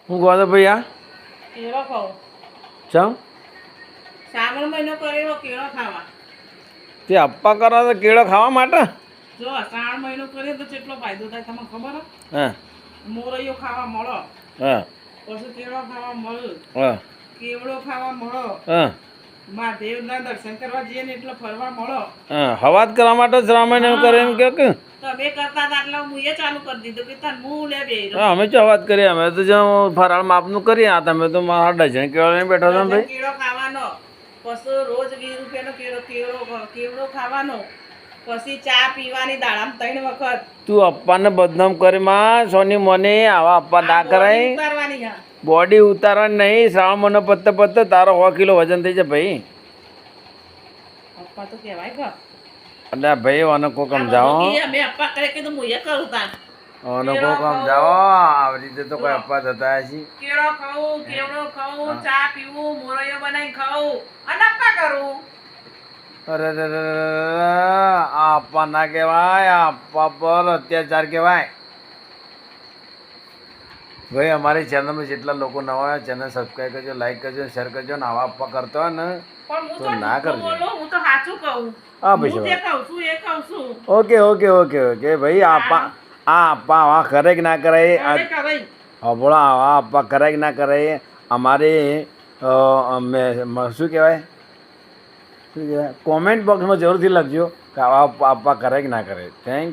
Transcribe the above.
હું કહો તો ભાઈ આ કેળો ખાઓ ચમ શ્રાવણ મહિનો કરેલો કેળો ખાવા તે અપ્પા કરો તો કેળો ખાવા માટે જો શ્રાવણ મહિનો કરીએ તો કેટલો ફાયદો થાય તમને ખબર હા મોરૈયો ખાવા મળો હા પછી કેળો ખાવા મળે હા કેવડો ખાવા મળો હા મહાદેવના દર્શન કરવા જઈએ ને એટલે ફરવા મળો હા હવાત કરવા માટે જ રામાયણ એવું કરે એમ કે તમે કરતા હતા એટલે હું એ ચાલુ કરી દીધું કે તને હું લે બે હા અમે ચો વાત કરીએ અમે તો જો ફરાળ માપનું કરીએ આ તમે તો મારા ડઝન કેળો લઈને બેઠો છો ને ભાઈ કેળો ખાવાનો પછી રોજ 20 રૂપિયાનો કેવડો ખાવાનો પછી ચા પીવાની દાડામાં 3 વખત તું અપ્પાને બદનામ કરી માં સોની મને આવા અપ્પા ના કરાય ઉતારવાની હા બોડી ઉતારવાની નહીં શ્રાવણ મહિનો પત્તે પત્તે તારો 100 કિલો વજન થઈ જાય ભાઈ અપ્પા તો કહેવાય કે એટલે ભાઈ આને કોક સમજાવો અમે અપ્પા કરે કે તો હું એ કરું તાન આને કોક સમજાવો આવી રીતે તો કોઈ અપ્પા થતા હશે કેળો ખાઉં કેવડો ખાઉં ચા પીવું મોરૈયો બનાવી ખાઉં અને અપ્પા કરું અરે આ અપ્પા ના કહેવાય આ અપ્પા પર અત્યાચાર કહેવાય ભાઈ અમારી ચેનલમાં જેટલા લોકો નવા હોય ચેનલ સબસ્ક્રાઈબ કરજો લાઈક કરજો શેર કરજો ને આવા અપ્પા કરતો હોય ને પણ હું તો તો ના કરજો બોલો હું તો સાચું કહું હા હું ભાઈ જે કહું છું એ કહું છું ઓકે ઓકે ઓકે ઓકે ભાઈ આ અપ્પા આવા કરે કે ના કરે કરે કરે હબળા આવા અપ્પા કરે કે ના કરે અમારે શું કહેવાય કોમેન્ટ બોક્સમાં જરૂરથી લખજો કે આવા અપ્પા કરે કે ના કરે થેન્ક